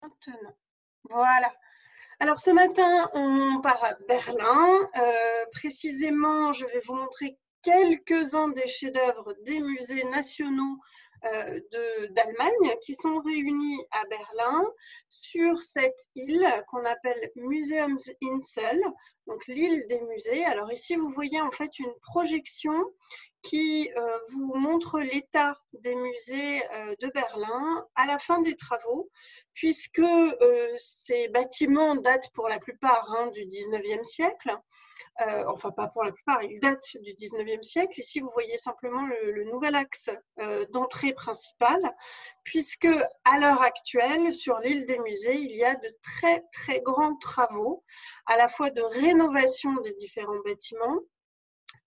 Maintenant, voilà. Alors ce matin, on part à Berlin. Précisément, je vais vous montrer quelques-uns des chefs-d'œuvre des musées nationaux d'Allemagne qui sont réunis à Berlin sur cette île qu'on appelle Museumsinsel, donc l'île des musées. Alors ici, vous voyez en fait une projection qui vous montre l'état des musées de Berlin à la fin des travaux, puisque ces bâtiments datent pour la plupart du 19e siècle. Enfin, pas pour la plupart, ils datent du 19e siècle. Ici, vous voyez simplement le nouvel axe d'entrée principale, puisque à l'heure actuelle, sur l'île des musées, il y a de très, très grands travaux, à la fois de rénovation des différents bâtiments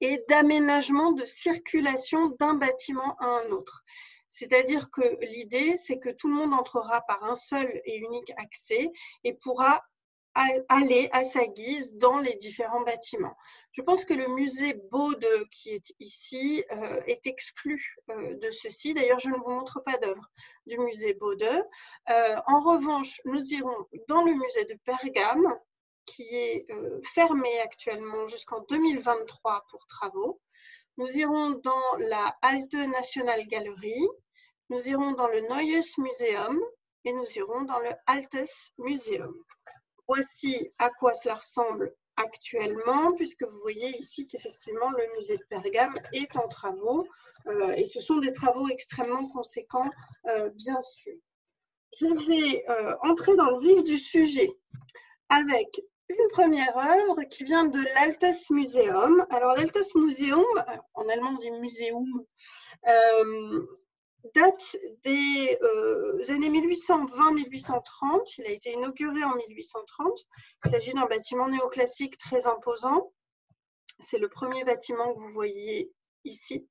et d'aménagement de circulation d'un bâtiment à un autre. C'est-à-dire que l'idée, c'est que tout le monde entrera par un seul et unique accès et pourra aller à sa guise dans les différents bâtiments. Je pense que le musée Bode qui est ici est exclu de ceci. D'ailleurs, je ne vous montre pas d'œuvre du musée Bode. En revanche, nous irons dans le musée de Pergame, qui est fermé actuellement jusqu'en 2023 pour travaux. Nous irons dans la Alte Nationalgalerie, nous irons dans le Neues Museum et nous irons dans le Altes Museum. Voici à quoi cela ressemble actuellement, puisque vous voyez ici qu'effectivement le musée de Pergame est en travaux et ce sont des travaux extrêmement conséquents, bien sûr. Je vais entrer dans le vif du sujet avec une première œuvre qui vient de l'Altes Museum. Alors l'Altes Museum, en allemand on dit Museum, date des années 1820-1830. Il a été inauguré en 1830. Il s'agit d'un bâtiment néoclassique très imposant. C'est le premier bâtiment que vous voyez ici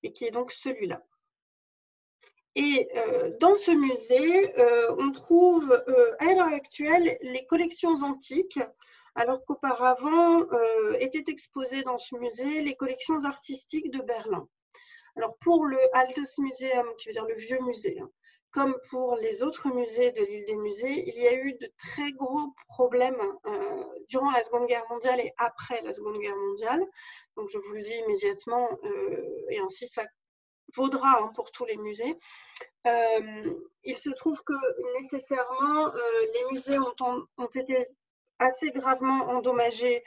et qui est donc celui-là. Et dans ce musée, on trouve à l'heure actuelle les collections antiques, alors qu'auparavant étaient exposées dans ce musée les collections artistiques de Berlin. Alors pour le Altes Museum, qui veut dire le vieux musée, comme pour les autres musées de l'île des musées, il y a eu de très gros problèmes durant la Seconde Guerre mondiale et après la Seconde Guerre mondiale. Donc je vous le dis immédiatement, et ainsi ça vaudra pour tous les musées. Il se trouve que nécessairement les musées ont été assez gravement endommagés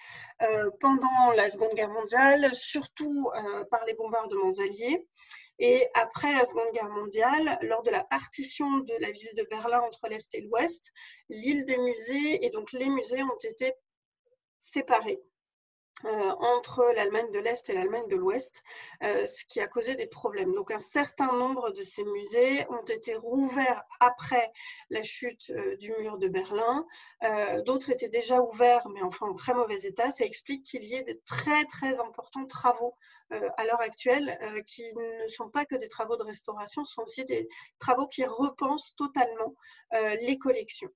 pendant la Seconde Guerre mondiale, surtout par les bombardements alliés. Et après la Seconde Guerre mondiale, lors de la partition de la ville de Berlin entre l'Est et l'Ouest, l'île des musées et donc les musées ont été séparés entre l'Allemagne de l'Est et l'Allemagne de l'Ouest, ce qui a causé des problèmes. Donc un certain nombre de ces musées ont été rouverts après la chute du mur de Berlin. D'autres étaient déjà ouverts, mais enfin en très mauvais état. Ça explique qu'il y ait de très très importants travaux à l'heure actuelle qui ne sont pas que des travaux de restauration, ce sont aussi des travaux qui repensent totalement les collections.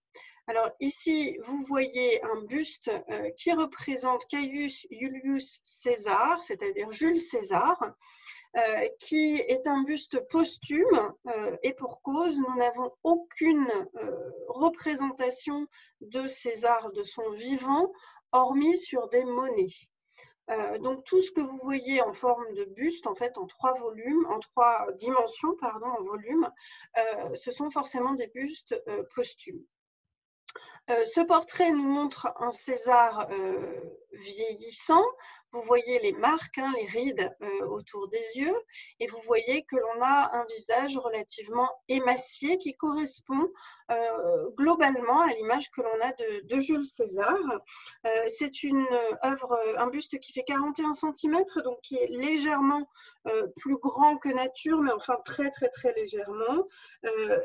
Alors ici, vous voyez un buste qui représente Caius Iulius Caesar, c'est-à-dire Jules César, qui est un buste posthume et pour cause, nous n'avons aucune représentation de César de son vivant, hormis sur des monnaies. Donc tout ce que vous voyez en forme de buste, en fait en trois dimensions, en volume, ce sont forcément des bustes posthumes. Ce portrait nous montre un César vieillissant. Vous voyez les marques, les rides autour des yeux, et vous voyez que l'on a un visage relativement émacié qui correspond globalement à l'image que l'on a de Jules César. C'est une œuvre, un buste qui fait 41 cm, donc qui est légèrement plus grand que nature, mais enfin très très très légèrement.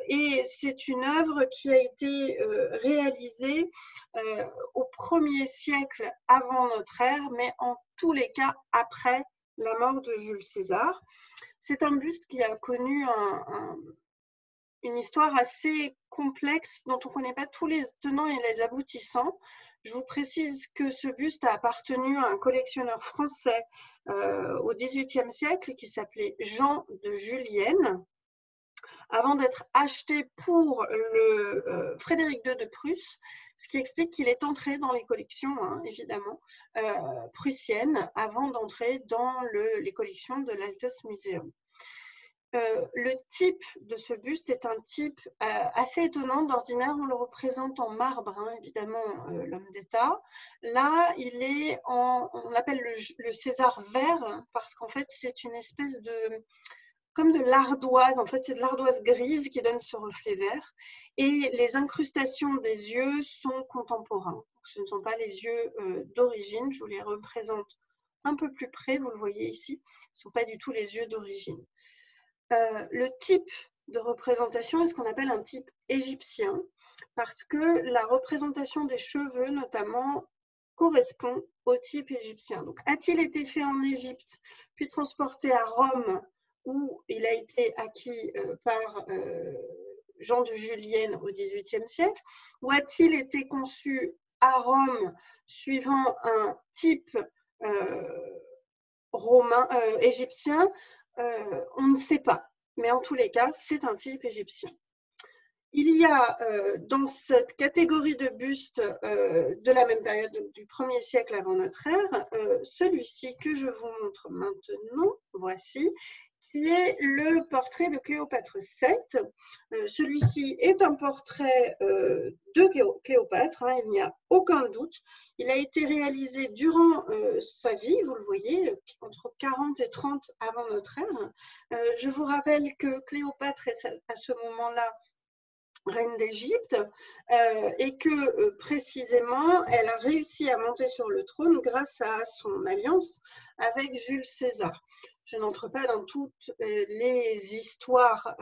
Et c'est une œuvre qui a été réalisée au 1er siècle avant notre ère, mais en tous les cas après la mort de Jules César. C'est un buste qui a connu une histoire assez complexe dont on ne connaît pas tous les tenants et les aboutissants. Je vous précise que ce buste a appartenu à un collectionneur français au XVIIIe siècle qui s'appelait Jean de Julienne. avant d'être acheté pour le Frédéric II de Prusse, ce qui explique qu'il est entré dans les collections, hein, évidemment, prussiennes, avant d'entrer dans les collections de l'Altes Museum. Le type de ce buste est un type assez étonnant. D'ordinaire, on le représente en marbre, hein, évidemment, l'homme d'État. Là, il est on appelle le César vert, parce qu'en fait, c'est une espèce comme de l'ardoise. En fait, c'est de l'ardoise grise qui donne ce reflet vert. Et les incrustations des yeux sont contemporains. Ce ne sont pas les yeux d'origine. Je vous les représente un peu plus près. Vous le voyez ici. Ce ne sont pas du tout les yeux d'origine. Le type de représentation est ce qu'on appelle un type égyptien, parce que la représentation des cheveux, notamment, correspond au type égyptien. Donc, a-t-il été fait en Égypte, puis transporté à Rome, où il a été acquis par Jean de Julienne au XVIIIe siècle, ou a-t-il été conçu à Rome suivant un type égyptien? On ne sait pas, mais en tous les cas, c'est un type égyptien. Il y a dans cette catégorie de bustes de la même période, donc du 1er siècle avant notre ère, celui-ci que je vous montre maintenant, voici, qui est le portrait de Cléopâtre VII. Celui-ci est un portrait de Cléopâtre, hein, il n'y a aucun doute. Il a été réalisé durant sa vie, vous le voyez, entre 40 et 30 avant notre ère. Je vous rappelle que Cléopâtre est à ce moment-là reine d'Égypte et que précisément elle a réussi à monter sur le trône grâce à son alliance avec Jules César. Je n'entre pas dans toutes les histoires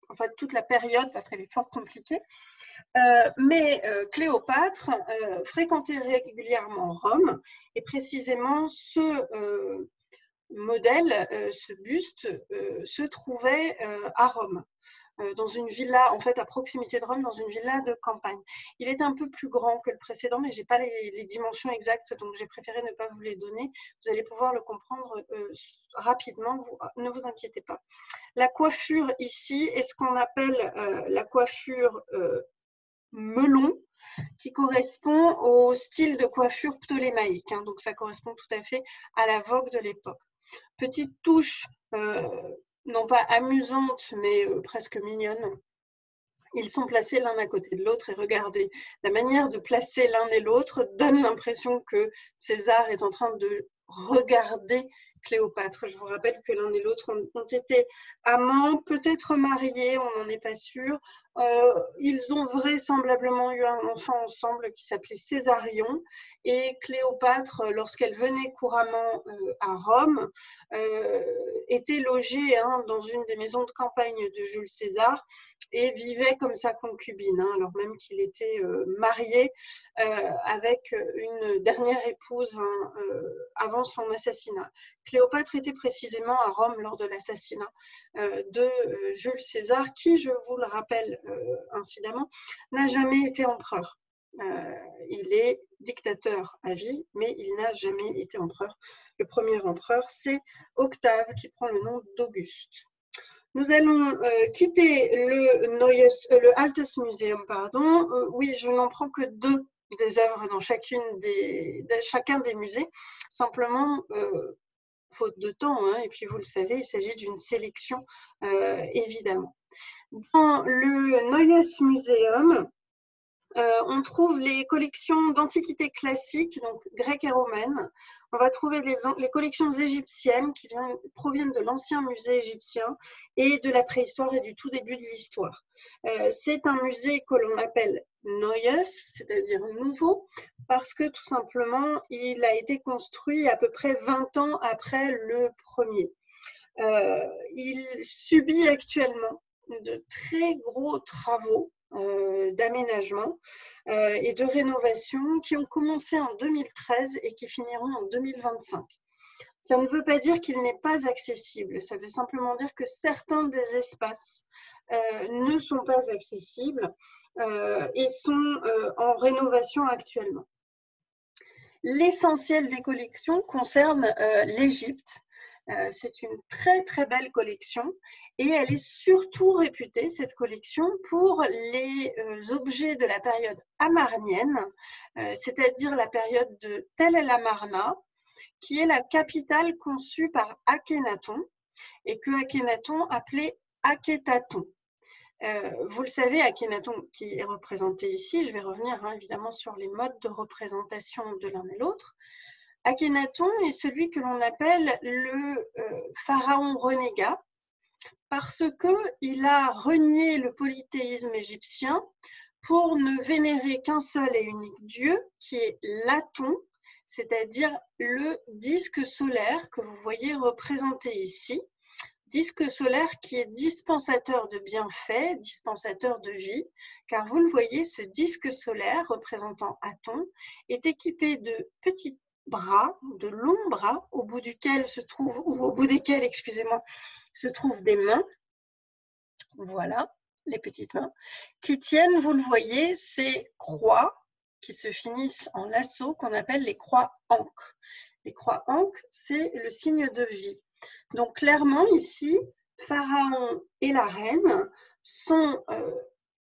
en fait toute la période parce qu'elle est fort compliquée, mais Cléopâtre fréquentait régulièrement Rome et précisément ce modèle, ce buste, se trouvait à Rome, dans une villa, en fait, à proximité de Rome, dans une villa de campagne. Il est un peu plus grand que le précédent, mais je n'ai pas les dimensions exactes, donc j'ai préféré ne pas vous les donner. Vous allez pouvoir le comprendre rapidement, ne vous inquiétez pas. La coiffure ici est ce qu'on appelle la coiffure melon, qui correspond au style de coiffure ptolémaïque, hein, donc ça correspond tout à fait à la vogue de l'époque. Petite touche, non pas amusante, mais presque mignonne. Ils sont placés l'un à côté de l'autre et regardez, la manière de placer l'un et l'autre donne l'impression que César est en train de regarder Cléopâtre. Je vous rappelle que l'un et l'autre ont été amants, peut-être mariés, on n'en est pas sûr. Ils ont vraisemblablement eu un enfant ensemble qui s'appelait Césarion, et Cléopâtre, lorsqu'elle venait couramment à Rome, était logée dans une des maisons de campagne de Jules César et vivait comme sa concubine, hein, alors même qu'il était marié avec une dernière épouse avant son assassinat. Cléopâtre était précisément à Rome lors de l'assassinat de Jules César, qui, je vous le rappelle incidemment, n'a jamais été empereur. Il est dictateur à vie, mais il n'a jamais été empereur. Le premier empereur, c'est Octave, qui prend le nom d'Auguste. Nous allons quitter le Altes Museum. Oui, je n'en prends que 2 des œuvres dans chacun des musées. Simplement, faute de temps, hein, et puis vous le savez, il s'agit d'une sélection, évidemment. Dans le Neues Museum, on trouve les collections d'antiquités classiques, donc grecques et romaines. On va trouver les collections égyptiennes qui proviennent de l'ancien musée égyptien et de la préhistoire et du tout début de l'histoire. C'est un musée que l'on appelle Neues, c'est-à-dire nouveau, parce que tout simplement, il a été construit à peu près 20 ans après le premier. Il subit actuellement de très gros travaux d'aménagement et de rénovation qui ont commencé en 2013 et qui finiront en 2025. Ça ne veut pas dire qu'il n'est pas accessible, ça veut simplement dire que certains des espaces ne sont pas accessibles et sont en rénovation actuellement. L'essentiel des collections concerne l'Égypte, C'est une très très belle collection et elle est surtout réputée, cette collection, pour les objets de la période amarnienne, c'est-à-dire la période de Tel el Amarna, qui est la capitale conçue par Akhénaton et que Akhénaton appelait Akhetaton. Vous le savez, Akhénaton qui est représenté ici, je vais revenir évidemment sur les modes de représentation de l'un et l'autre. Akhénaton est celui que l'on appelle le pharaon renégat parce qu'il a renié le polythéisme égyptien pour ne vénérer qu'un seul et unique dieu qui est l'Aton, c'est-à-dire le disque solaire que vous voyez représenté ici. Disque solaire qui est dispensateur de bienfaits, dispensateur de vie, car vous le voyez, ce disque solaire représentant Aton est équipé de petits bras, de longs bras, au bout desquels, excusez-moi, se trouvent des mains. Voilà, les petites mains, qui tiennent, vous le voyez, ces croix qui se finissent en lasso qu'on appelle les croix ankh. Les croix ankh, c'est le signe de vie. Donc clairement ici, Pharaon et la reine sont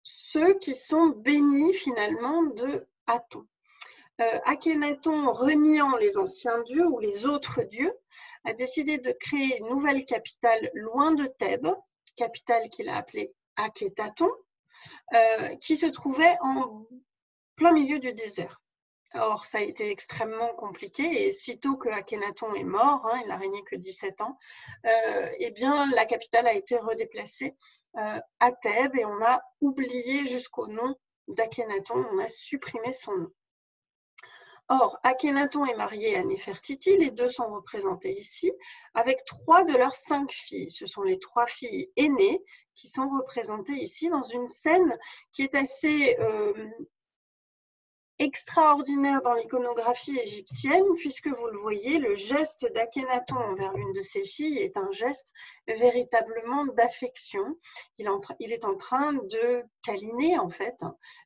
ceux qui sont bénis finalement de Aton. Akhénaton, reniant les anciens dieux ou les autres dieux, a décidé de créer une nouvelle capitale loin de Thèbes, capitale qu'il a appelée Akhetaton, qui se trouvait en plein milieu du désert. Or, ça a été extrêmement compliqué et sitôt que Akhénaton est mort, il n'a régné que 17 ans, eh bien, la capitale a été redéplacée à Thèbes et on a oublié jusqu'au nom d'Akhénaton, on a supprimé son nom. Or, Akhénaton est marié à Néfertiti, les deux sont représentés ici, avec 3 de leurs 5 filles. Ce sont les 3 filles aînées qui sont représentées ici dans une scène qui est assez extraordinaire dans l'iconographie égyptienne, puisque vous le voyez, le geste d'Akhénaton envers l'une de ses filles est un geste véritablement d'affection. Il est en train de câliner en fait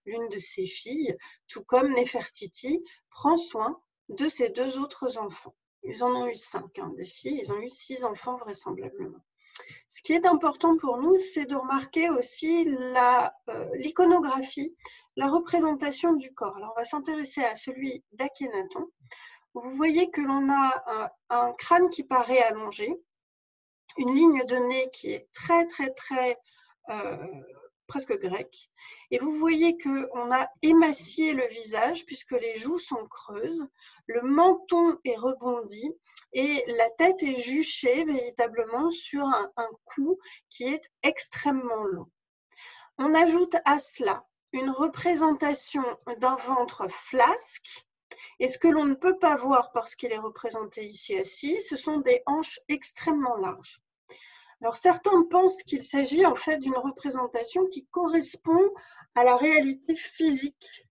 l'une de ses filles, tout comme Néfertiti prend soin de ses 2 autres enfants. Ils en ont eu 5 des filles, ils ont eu 6 enfants vraisemblablement. Ce qui est important pour nous, c'est de remarquer aussi l'iconographie, la représentation du corps. Alors, on va s'intéresser à celui d'Akhénaton. Vous voyez que l'on a un crâne qui paraît allongé, une ligne de nez qui est très, très, très presque grecque. Et vous voyez qu'on a émacié le visage puisque les joues sont creuses, le menton est rebondi et la tête est juchée véritablement sur un cou qui est extrêmement long. On ajoute à cela une représentation d'un ventre flasque et ce que l'on ne peut pas voir parce qu'il est représenté ici assis, ce sont des hanches extrêmement larges. Alors certains pensent qu'il s'agit en fait d'une représentation qui correspond à la réalité physique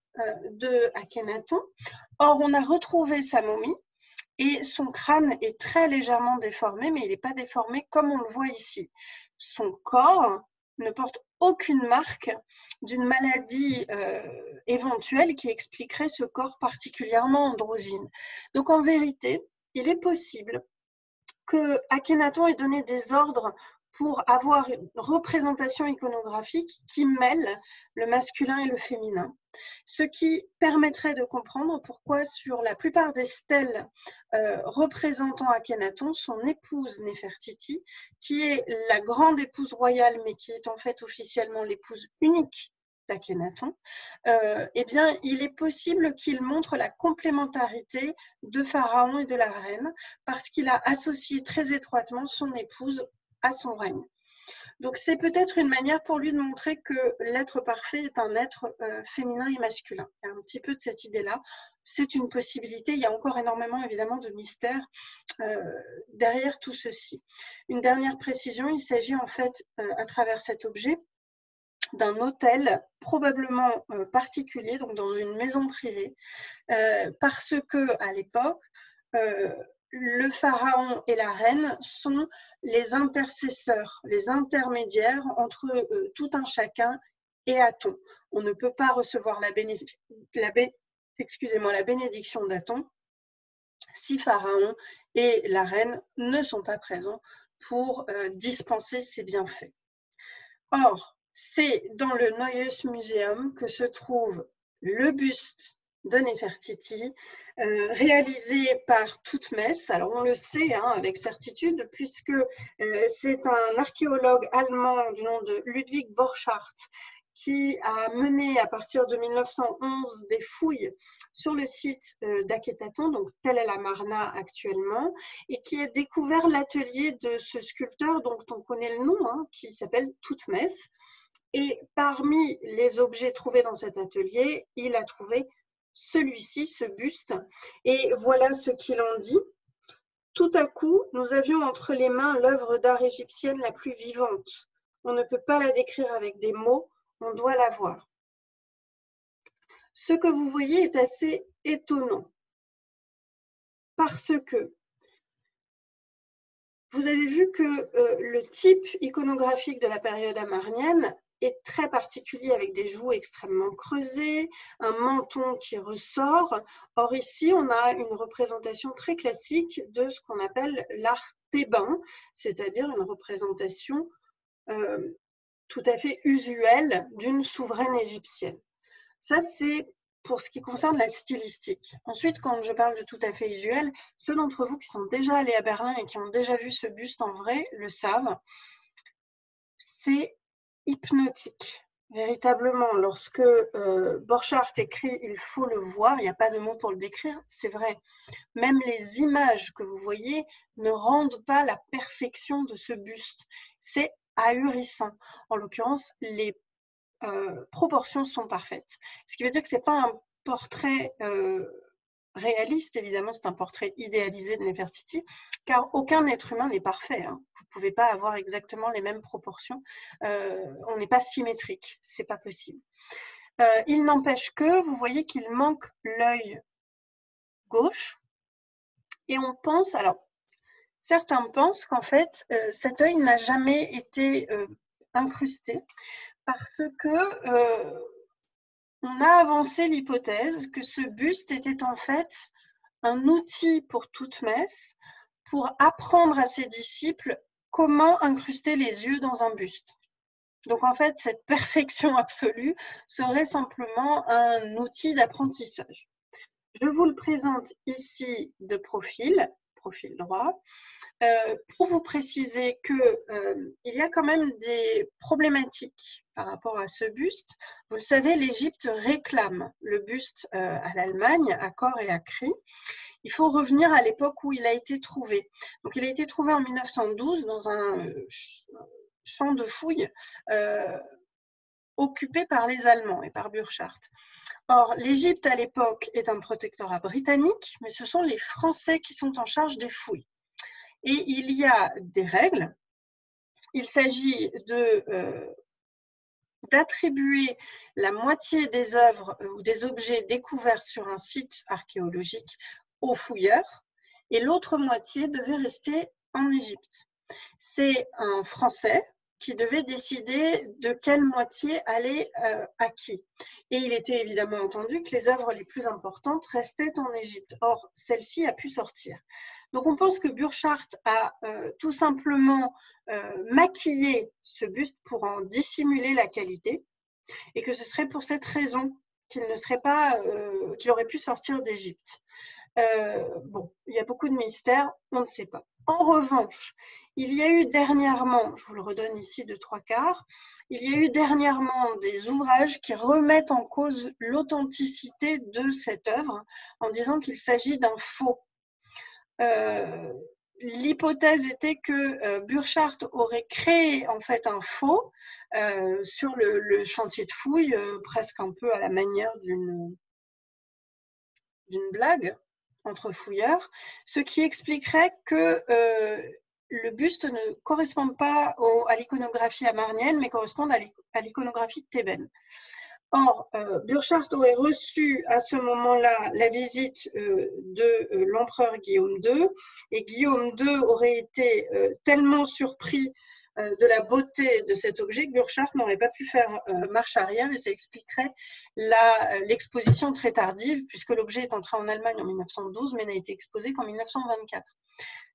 de Akhénaton. Or, on a retrouvé sa momie et son crâne est très légèrement déformé, mais il n'est pas déformé comme on le voit ici. Son corps ne porte aucune marque d'une maladie éventuelle qui expliquerait ce corps particulièrement androgyne. Donc en vérité, il est possible que Akhénaton ait donné des ordres pour avoir une représentation iconographique qui mêle le masculin et le féminin, ce qui permettrait de comprendre pourquoi sur la plupart des stèles représentant Akhénaton, son épouse Néfertiti, qui est la grande épouse royale, mais qui est en fait officiellement l'épouse unique d'Akhénaton, eh bien, il est possible qu'il montre la complémentarité de Pharaon et de la reine parce qu'il a associé très étroitement son épouse à son règne. Donc, c'est peut-être une manière pour lui de montrer que l'être parfait est un être féminin et masculin. Il y a un petit peu de cette idée-là. C'est une possibilité. Il y a encore énormément, évidemment, de mystères derrière tout ceci. Une dernière précision, il s'agit en fait, à travers cet objet, d'un hôtel probablement particulier, donc dans une maison privée, parce que à l'époque, le pharaon et la reine sont les intercesseurs, les intermédiaires entre tout un chacun et Aton. On ne peut pas recevoir la bénédiction d'Aton si Pharaon et la reine ne sont pas présents pour dispenser ces bienfaits. Or, c'est dans le Neues Museum que se trouve le buste de Néfertiti, réalisé par Thutmès. Alors on le sait avec certitude, puisque c'est un archéologue allemand du nom de Ludwig Borchardt qui a mené à partir de 1911 des fouilles sur le site d'Akhetaton, donc Tel El Amarna actuellement, et qui a découvert l'atelier de ce sculpteur dont on connaît le nom, qui s'appelle Thutmès. Et parmi les objets trouvés dans cet atelier, il a trouvé celui-ci, ce buste. Et voilà ce qu'il en dit. Tout à coup, nous avions entre les mains l'œuvre d'art égyptienne la plus vivante. On ne peut pas la décrire avec des mots, on doit la voir. Ce que vous voyez est assez étonnant, parce que vous avez vu que le type iconographique de la période amarnienne est très particulier, avec des joues extrêmement creusées, un menton qui ressort. Or ici, on a une représentation très classique de ce qu'on appelle l'art thébain, c'est-à-dire une représentation tout à fait usuelle d'une souveraine égyptienne. Ça, c'est pour ce qui concerne la stylistique. Ensuite, quand je parle de tout à fait usuel, ceux d'entre vous qui sont déjà allés à Berlin et qui ont déjà vu ce buste en vrai le savent. C'est hypnotique. Véritablement, lorsque Borchardt écrit « il faut le voir », il n'y a pas de mot pour le décrire, c'est vrai. Même les images que vous voyez ne rendent pas la perfection de ce buste. C'est ahurissant. En l'occurrence, les proportions sont parfaites. Ce qui veut dire que ce n'est pas un portrait réaliste, évidemment, c'est un portrait idéalisé de Néfertiti, car aucun être humain n'est parfait. Vous ne pouvez pas avoir exactement les mêmes proportions. On n'est pas symétrique, ce n'est pas possible. Il n'empêche que vous voyez qu'il manque l'œil gauche, et on pense, alors certains pensent qu'en fait, cet œil n'a jamais été incrusté, parce que on a avancé l'hypothèse que ce buste était en fait un outil pour Thutmès pour apprendre à ses disciples comment incruster les yeux dans un buste. Donc en fait, cette perfection absolue serait simplement un outil d'apprentissage. Je vous le présente ici de profil droit, pour vous préciser qu'il y a quand même des problématiques par rapport à ce buste. Vous le savez, l'Égypte réclame le buste à l'Allemagne, à corps et à cri. Il faut revenir à l'époque où il a été trouvé. Donc, il a été trouvé en 1912 dans un champ de fouilles occupé par les Allemands et par Burchard. Or, l'Égypte à l'époque est un protectorat britannique, mais ce sont les Français qui sont en charge des fouilles. Et il y a des règles. Il s'agit d'attribuer la moitié des œuvres ou des objets découverts sur un site archéologique aux fouilleurs, et l'autre moitié devait rester en Égypte. C'est un Français qui devait décider de quelle moitié allait à qui. Et il était évidemment entendu que les œuvres les plus importantes restaient en Égypte. Or, celle-ci a pu sortir. Donc, on pense que Burchard a tout simplement maquillé ce buste pour en dissimuler la qualité, et que ce serait pour cette raison qu'il ne serait pas, qu'il aurait pu sortir d'Égypte. Bon, il y a beaucoup de mystères, on ne sait pas. En revanche, il y a eu dernièrement, je vous le redonne ici de 3/4, il y a eu dernièrement des ouvrages qui remettent en cause l'authenticité de cette œuvre en disant qu'il s'agit d'un faux. L'hypothèse était que Burchard aurait créé en fait un faux sur le chantier de fouilles, presque un peu à la manière d'une blague entre fouilleurs, ce qui expliquerait que le buste ne corresponde pas à l'iconographie amarnienne, mais corresponde à l'iconographie thébaine. Or, Burchard aurait reçu à ce moment-là la visite de l'empereur Guillaume II, et Guillaume II aurait été tellement surpris de la beauté de cet objet que Burckhardt n'aurait pas pu faire marche arrière, et ça expliquerait l'exposition très tardive, puisque l'objet est entré en Allemagne en 1912, mais n'a été exposé qu'en 1924.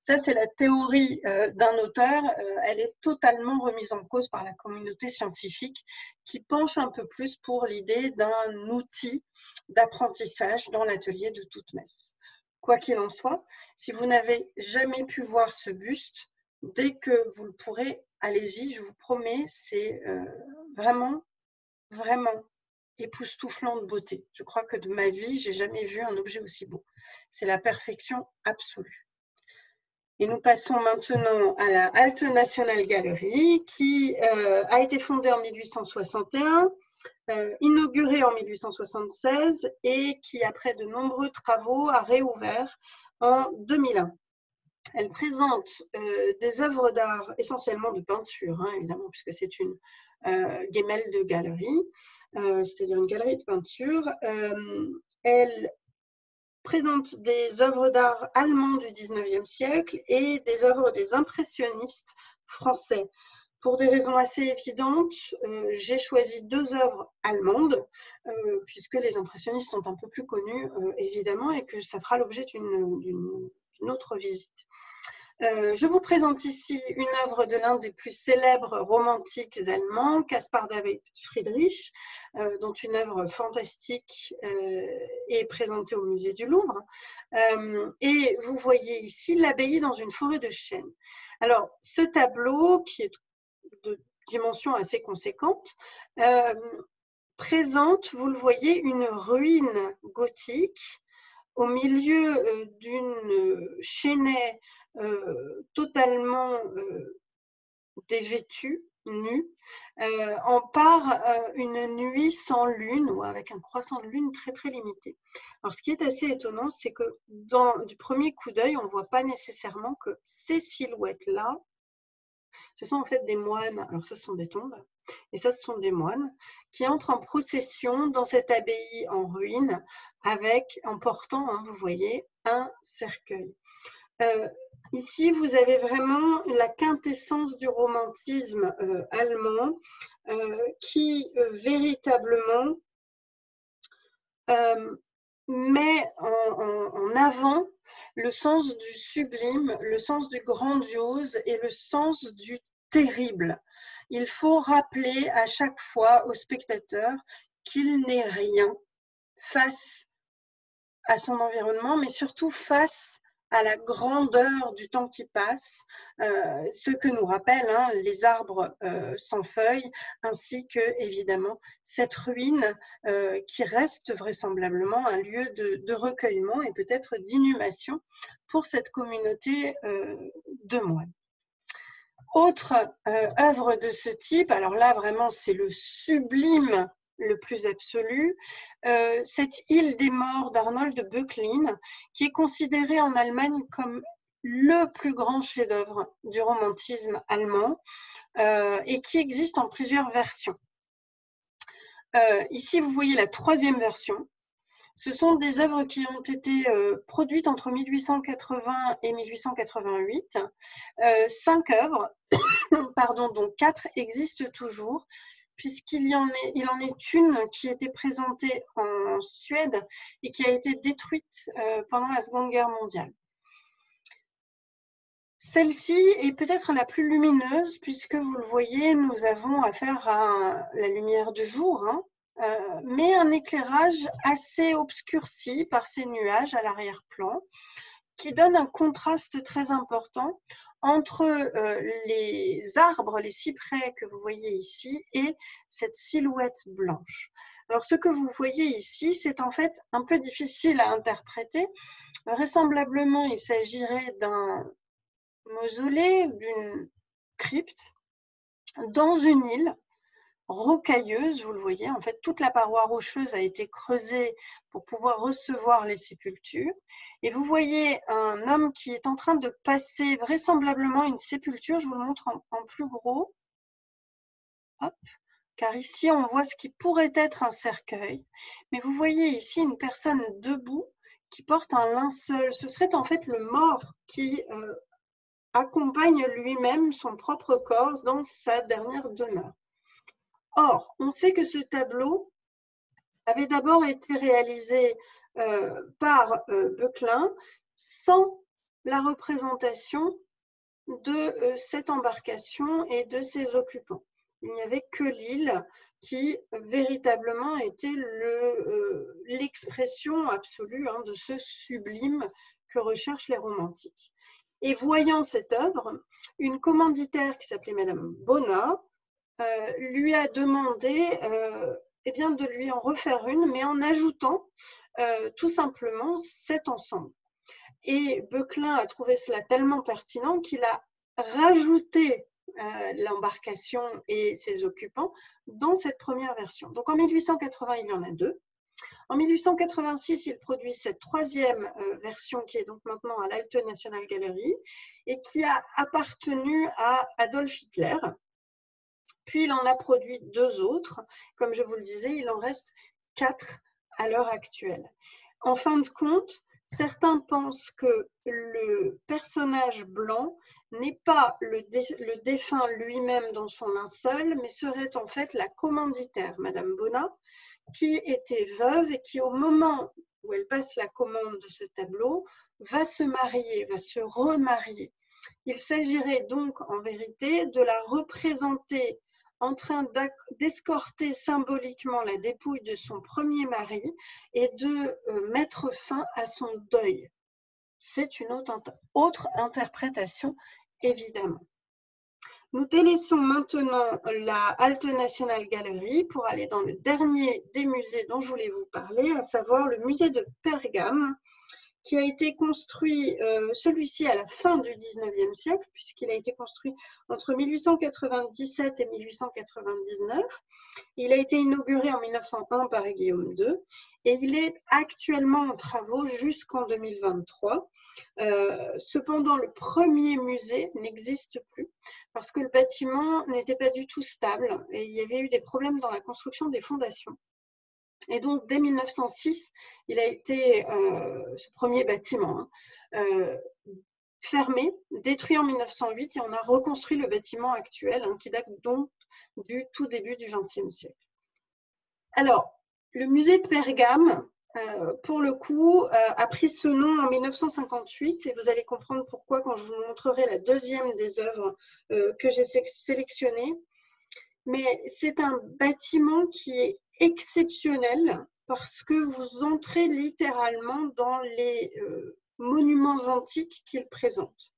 Ça, c'est la théorie d'un auteur. Elle est totalement remise en cause par la communauté scientifique qui penche un peu plus pour l'idée d'un outil d'apprentissage dans l'atelier de Toutmès. Quoi qu'il en soit, si vous n'avez jamais pu voir ce buste, dès que vous le pourrez, allez-y, je vous promets, c'est vraiment, vraiment époustouflant de beauté. Je crois que de ma vie, j'ai jamais vu un objet aussi beau. C'est la perfection absolue. Et nous passons maintenant à la Alte National Gallery, qui a été fondée en 1861, inaugurée en 1876 et qui, après de nombreux travaux, a réouvert en 2001. Elle présente des œuvres d'art, essentiellement de peinture, hein, évidemment, puisque c'est une Gemäldegalerie, c'est-à-dire une galerie de peinture. Elle présente des œuvres d'art allemands du 19e siècle et des œuvres des impressionnistes français. Pour des raisons assez évidentes, j'ai choisi 2 œuvres allemandes, puisque les impressionnistes sont un peu plus connus, évidemment, et que ça fera l'objet d'une autre visite. Je vous présente ici une œuvre de l'un des plus célèbres romantiques allemands, Caspar David Friedrich, dont une œuvre fantastique est présentée au musée du Louvre. Et vous voyez ici l'abbaye dans une forêt de chênes. Alors, ce tableau, qui est de dimension assez conséquente, présente, vous le voyez, une ruine gothique au milieu d'une chênaie totalement dévêtue, nue, en part une nuit sans lune ou avec un croissant de lune très très limité. Alors ce qui est assez étonnant, c'est que du premier coup d'œil, on ne voit pas nécessairement que ces silhouettes-là, ce sont en fait des moines. Alors ça, ce sont des tombes, et ça, ce sont des moines qui entrent en procession dans cette abbaye en ruine en portant, hein, vous voyez, un cercueil. Ici, vous avez vraiment la quintessence du romantisme allemand qui véritablement met en avant le sens du sublime, le sens du grandiose et le sens du terrible. Il faut rappeler à chaque fois au spectateur qu'il n'est rien face à son environnement, mais surtout face à la grandeur du temps qui passe, ce que nous rappellent hein, les arbres sans feuilles, ainsi que, évidemment, cette ruine qui reste vraisemblablement un lieu de recueillement et peut-être d'inhumation pour cette communauté de moines. Autre œuvre de ce type, alors là, vraiment, c'est le sublime le plus absolu, cette île des morts d'Arnold Böcklin, qui est considérée en Allemagne comme le plus grand chef-d'œuvre du romantisme allemand et qui existe en plusieurs versions. Ici, vous voyez la 3e version. Ce sont des œuvres qui ont été produites entre 1880 et 1888. 5 œuvres, pardon, dont 4 existent toujours, puisqu'il en est une qui était présentée en Suède et qui a été détruite pendant la Seconde Guerre mondiale. Celle-ci est peut-être la plus lumineuse, puisque vous le voyez, nous avons affaire à la lumière du jour, hein, mais un éclairage assez obscurci par ces nuages à l'arrière-plan, qui donne un contraste très important entre les arbres, les cyprès que vous voyez ici et cette silhouette blanche. Alors ce que vous voyez ici, c'est en fait un peu difficile à interpréter. Vraisemblablement, il s'agirait d'un mausolée, d'une crypte, dans une île rocailleuse, vous le voyez, en fait, toute la paroi rocheuse a été creusée pour pouvoir recevoir les sépultures. Et vous voyez un homme qui est en train de passer vraisemblablement une sépulture, je vous le montre en plus gros. Hop. Car ici, on voit ce qui pourrait être un cercueil. Mais vous voyez ici une personne debout qui porte un linceul. Ce serait en fait le mort qui accompagne lui-même son propre corps dans sa dernière demeure. Or, on sait que ce tableau avait d'abord été réalisé par Beuclin sans la représentation de cette embarcation et de ses occupants. Il n'y avait que l'île qui véritablement était l'expression absolue de ce sublime que recherchent les romantiques. Et voyant cette œuvre, une commanditaire qui s'appelait Madame Bonnat lui a demandé de lui en refaire une, mais en ajoutant tout simplement cet ensemble. Et Beuclin a trouvé cela tellement pertinent qu'il a rajouté l'embarcation et ses occupants dans cette première version. Donc en 1880, il y en a deux. En 1886, il produit cette troisième version qui est donc maintenant à l'Alte National Gallery et qui a appartenu à Adolf Hitler. Puis il en a produit deux autres. Comme je vous le disais, il en reste 4 à l'heure actuelle. En fin de compte, certains pensent que le personnage blanc n'est pas le défunt lui-même dans son linceul, mais serait en fait la commanditaire, Madame Bonnat, qui était veuve et qui, au moment où elle passe la commande de ce tableau, va se marier, va se remarier. Il s'agirait donc en vérité de la représenter en train d'escorter symboliquement la dépouille de son premier mari et de mettre fin à son deuil. C'est une autre interprétation, évidemment. Nous délaissons maintenant la Alte National Gallery pour aller dans le dernier des musées dont je voulais vous parler, à savoir le musée de Pergame, qui a été construit, celui-ci à la fin du 19e siècle, puisqu'il a été construit entre 1897 et 1899. Il a été inauguré en 1901 par Guillaume II et il est actuellement en travaux jusqu'en 2023. Cependant, le premier musée n'existe plus parce que le bâtiment n'était pas du tout stable et il y avait eu des problèmes dans la construction des fondations. Et donc, dès 1906, il a été, ce premier bâtiment, fermé, détruit en 1908, et on a reconstruit le bâtiment actuel, qui date donc du tout début du XXe siècle. Alors, le musée de Pergame, pour le coup, a pris ce nom en 1958, et vous allez comprendre pourquoi quand je vous montrerai la deuxième des œuvres que j'ai sélectionnées. Mais c'est un bâtiment qui est exceptionnel parce que vous entrez littéralement dans les monuments antiques qu'il présente.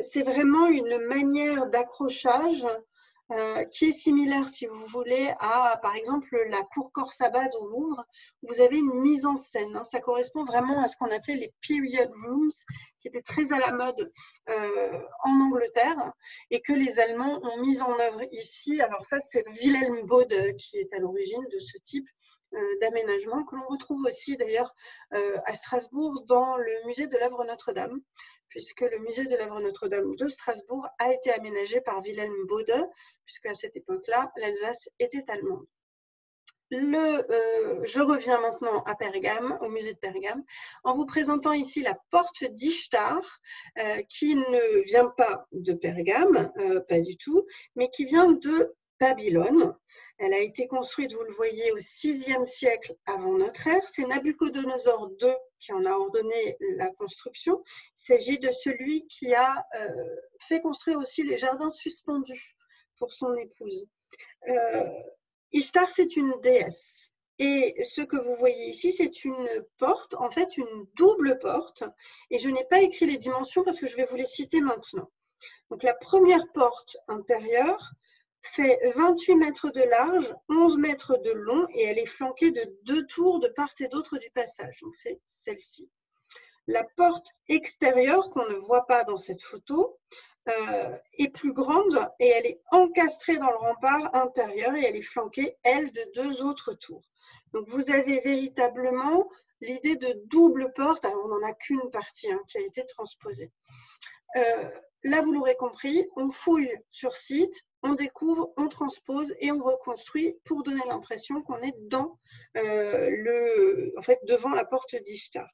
C'est vraiment une manière d'accrochage qui est similaire, si vous voulez, à, par exemple, la cour Khorsabad au Louvre. Vous avez une mise en scène. Ça correspond vraiment à ce qu'on appelait les period rooms, qui étaient très à la mode en Angleterre et que les Allemands ont mis en œuvre ici. Alors ça, c'est Wilhelm Bode qui est à l'origine de ce type d'aménagement, que l'on retrouve aussi d'ailleurs à Strasbourg dans le musée de l'œuvre Notre-Dame, puisque le musée de l'œuvre Notre-Dame de Strasbourg a été aménagé par Wilhelm Bode, puisque à cette époque-là, l'Alsace était allemande. Je reviens maintenant à Pergame, au musée de Pergame, en vous présentant ici la porte d'Ishtar, qui ne vient pas de Pergame, pas du tout, mais qui vient de Babylone. Elle a été construite, vous le voyez, au VIe siècle avant notre ère. C'est Nabuchodonosor II qui en a ordonné la construction. Il s'agit de celui qui a fait construire aussi les jardins suspendus pour son épouse. Ishtar, c'est une déesse. Et ce que vous voyez ici, c'est une porte, en fait une double porte. Et je n'ai pas écrit les dimensions parce que je vais vous les citer maintenant. Donc la première porte intérieure fait 28 mètres de large, 11 mètres de long et elle est flanquée de 2 tours de part et d'autre du passage. Donc c'est celle-ci. La porte extérieure, qu'on ne voit pas dans cette photo, est plus grande et elle est encastrée dans le rempart intérieur et elle est flanquée, elle, de 2 autres tours. Donc vous avez véritablement l'idée de double porte. Alors on n'en a qu'une partie qui a été transposée. Là, vous l'aurez compris, on fouille sur site, on découvre, on transpose et on reconstruit pour donner l'impression qu'on est dans devant la porte d'Ishtar.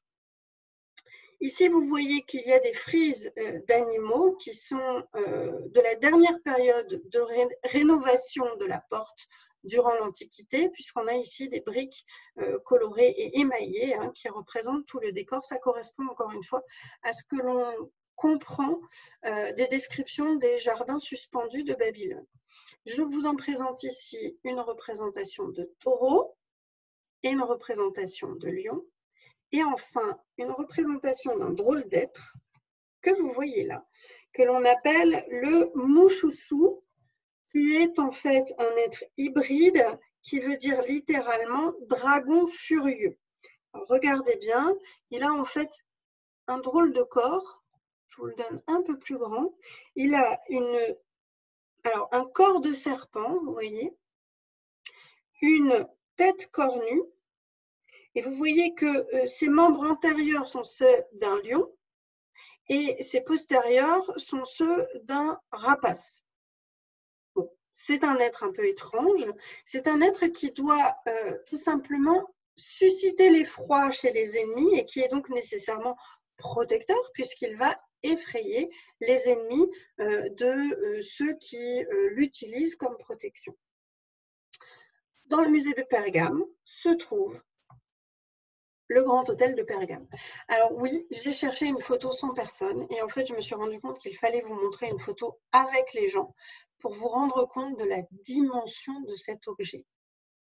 Ici, vous voyez qu'il y a des frises d'animaux qui sont de la dernière période de rénovation de la porte durant l'Antiquité, puisqu'on a ici des briques colorées et émaillées hein, qui représentent tout le décor. Ça correspond encore une fois à ce que l'on comprend des descriptions des jardins suspendus de Babylone. Je vous en présente ici une représentation de taureau et une représentation de lion. Et enfin, une représentation d'un drôle d'être que vous voyez là, que l'on appelle le Mouchoussou, qui est en fait un être hybride qui veut dire littéralement dragon furieux. Alors, regardez bien, il a en fait un drôle de corps, je vous le donne un peu plus grand. Il a un corps de serpent, vous voyez, une tête cornue, et vous voyez que ses membres antérieurs sont ceux d'un lion et ses postérieurs sont ceux d'un rapace. Bon, c'est un être un peu étrange, c'est un être qui doit tout simplement susciter l'effroi chez les ennemis et qui est donc nécessairement protecteur puisqu'il va effrayer les ennemis de ceux qui l'utilisent comme protection. Dans le musée de Pergame se trouve le grand hôtel de Pergame. Alors oui, j'ai cherché une photo sans personne et en fait, je me suis rendu compte qu'il fallait vous montrer une photo avec les gens pour vous rendre compte de la dimension de cet objet.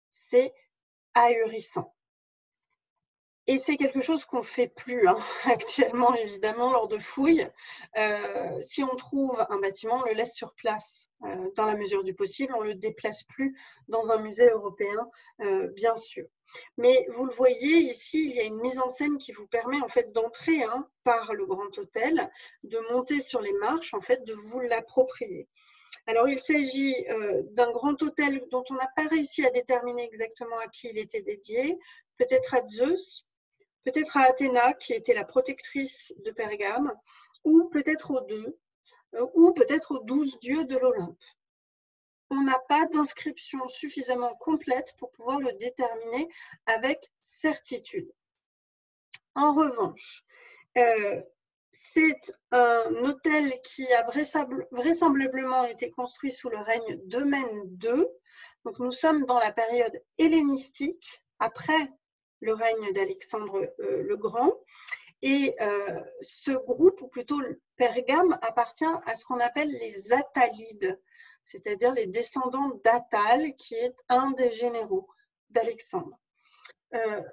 C'est ahurissant. Et c'est quelque chose qu'on ne fait plus hein, actuellement, évidemment, lors de fouilles. Si on trouve un bâtiment, on le laisse sur place dans la mesure du possible. On ne le déplace plus dans un musée européen, bien sûr. Mais vous le voyez, ici, il y a une mise en scène qui vous permet en fait d'entrer hein, par le grand hôtel, de monter sur les marches, en fait, de vous l'approprier. Alors, il s'agit d'un grand hôtel dont on n'a pas réussi à déterminer exactement à qui il était dédié, peut-être à Zeus, peut-être à Athéna, qui était la protectrice de Pergame, ou peut-être aux deux, ou peut-être aux 12 dieux de l'Olympe. On n'a pas d'inscription suffisamment complète pour pouvoir le déterminer avec certitude. En revanche, c'est un hôtel qui a vraisemblablement été construit sous le règne d'Eumène II. Donc nous sommes dans la période hellénistique, après le règne d'Alexandre le Grand. Et ce groupe, ou plutôt Pergame, appartient à ce qu'on appelle les Attalides, c'est-à-dire les descendants d'Attal, qui est un des généraux d'Alexandre.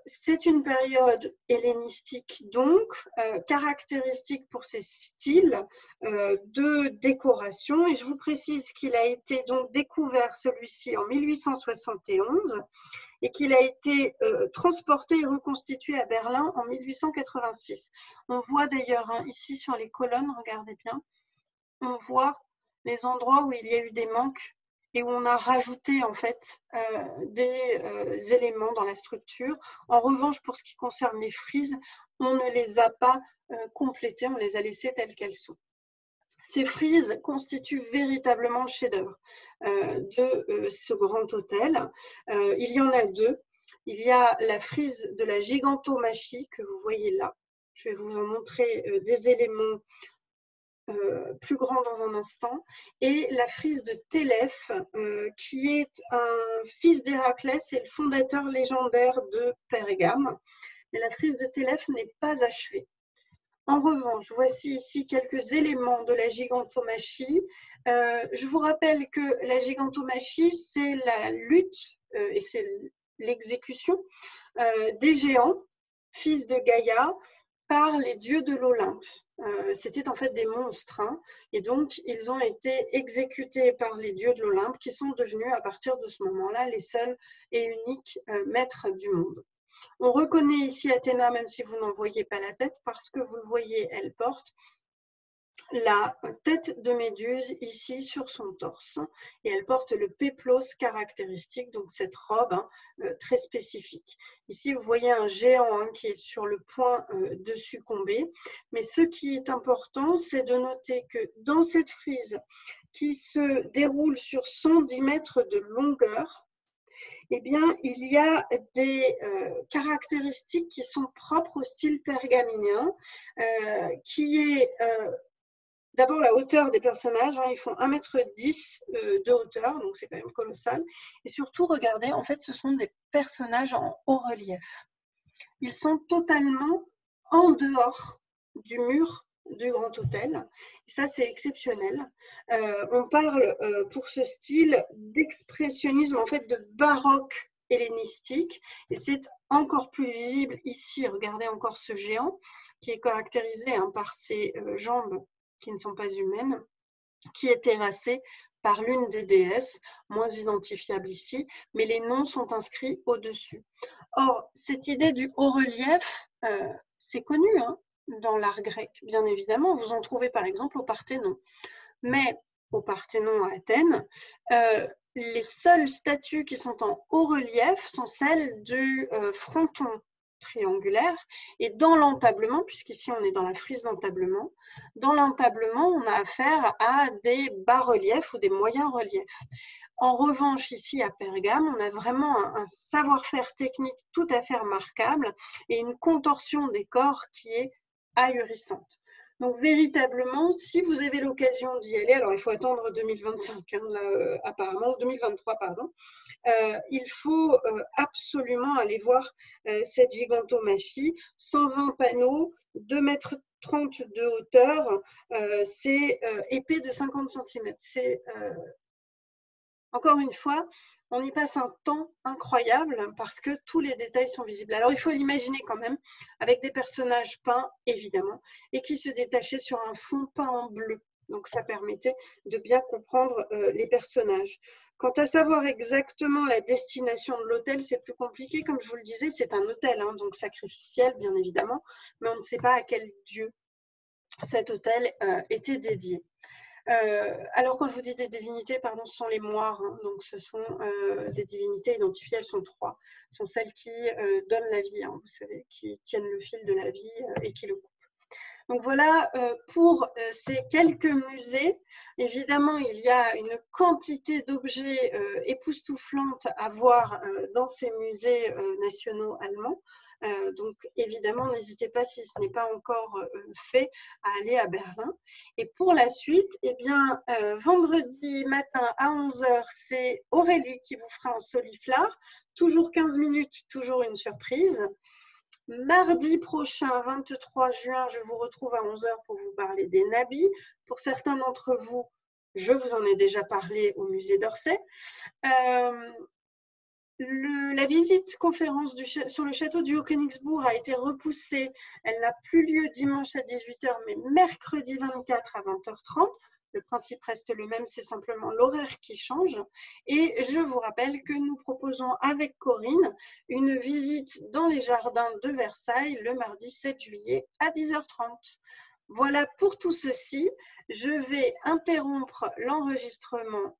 C'est une période hellénistique, donc, caractéristique pour ses styles de décoration. Et je vous précise qu'il a été donc découvert, celui-ci, en 1871 et qu'il a été transporté et reconstitué à Berlin en 1886. On voit d'ailleurs hein, ici sur les colonnes, regardez bien, on voit les endroits où il y a eu des manques et où on a rajouté en fait des éléments dans la structure. En revanche, pour ce qui concerne les frises, on ne les a pas complétées, on les a laissées telles qu'elles sont. Ces frises constituent véritablement le chef-d'œuvre de ce grand hôtel. Il y en a deux. Il y a la frise de la gigantomachie que vous voyez là. Je vais vous en montrer des éléments plus grands dans un instant. Et la frise de Télèphe, qui est un fils d'Héraclès et le fondateur légendaire de Pergame. Mais la frise de Télèphe n'est pas achevée. En revanche, voici ici quelques éléments de la gigantomachie. Je vous rappelle que la gigantomachie, c'est la lutte et c'est l'exécution des géants, fils de Gaïa, par les dieux de l'Olympe. C'était en fait des monstres, hein, et donc ils ont été exécutés par les dieux de l'Olympe qui sont devenus à partir de ce moment-là les seuls et uniques maîtres du monde. On reconnaît ici Athéna, même si vous n'en voyez pas la tête, parce que vous le voyez, elle porte la tête de Méduse ici sur son torse. Et elle porte le péplos caractéristique, donc cette robe hein, très spécifique. Ici, vous voyez un géant hein, qui est sur le point de succomber. Mais ce qui est important, c'est de noter que dans cette frise qui se déroule sur 110 mètres de longueur, eh bien, il y a des caractéristiques qui sont propres au style pergaminien, qui est d'abord la hauteur des personnages, hein, ils font 1,10 m de hauteur, donc c'est quand même colossal. Et surtout, regardez, en fait, ce sont des personnages en haut relief. Ils sont totalement en dehors du mur du Grand Hôtel. Et ça, c'est exceptionnel. On parle pour ce style d'expressionnisme, en fait, de baroque hellénistique. Et c'est encore plus visible ici. Regardez encore ce géant qui est caractérisé par ses jambes qui ne sont pas humaines, qui est terrassé par l'une des déesses, moins identifiable ici, mais les noms sont inscrits au-dessus. Or, cette idée du haut-relief, c'est connu dans l'art grec, bien évidemment. Vous en trouvez par exemple au Parthénon. Mais au Parthénon à Athènes, les seules statues qui sont en haut relief sont celles du fronton triangulaire, et dans l'entablement, puisqu'ici on est dans la frise d'entablement, dans l'entablement on a affaire à des bas-reliefs ou des moyens reliefs. En revanche, ici à Pergame, on a vraiment un savoir-faire technique tout à fait remarquable et une contorsion des corps qui est ahurissante. Donc véritablement, si vous avez l'occasion d'y aller, alors il faut attendre 2025, apparemment 2023, pardon, il faut absolument aller voir cette gigantomachie, 120 panneaux, 2,30 m de hauteur, c'est épais de 50 cm. C'est encore une fois, on y passe un temps incroyable parce que tous les détails sont visibles. Alors, il faut l'imaginer quand même avec des personnages peints, évidemment, et qui se détachaient sur un fond peint en bleu. Donc, ça permettait de bien comprendre les personnages. Quant à savoir exactement la destination de l'hôtel, c'est plus compliqué. Comme je vous le disais, c'est un hôtel, donc sacrificiel, bien évidemment, mais on ne sait pas à quel dieu cet hôtel était dédié. Alors, quand je vous dis des divinités, pardon, ce sont les moires. Donc, ce sont des divinités identifiées. Elles sont 3. Ce sont celles qui donnent la vie, vous savez, qui tiennent le fil de la vie et qui le coupent. Donc, voilà pour ces quelques musées. Évidemment, il y a une quantité d'objets époustouflantes à voir dans ces musées nationaux allemands. Donc, évidemment, n'hésitez pas, si ce n'est pas encore fait, à aller à Berlin. Et pour la suite, eh bien, vendredi matin à 11 h, c'est Aurélie qui vous fera un soliflare. Toujours 15 minutes, toujours une surprise. Mardi prochain, 23 juin, je vous retrouve à 11 h pour vous parler des nabis. Pour certains d'entre vous, je vous en ai déjà parlé au musée d'Orsay. La visite conférence sur le château du Haut-Königsbourg a été repoussée. Elle n'a plus lieu dimanche à 18 h, mais mercredi 24 à 20h30. Le principe reste le même, c'est simplement l'horaire qui change. Et je vous rappelle que nous proposons avec Corinne une visite dans les jardins de Versailles le mardi 7 juillet à 10h30. Voilà pour tout ceci. Je vais interrompre l'enregistrement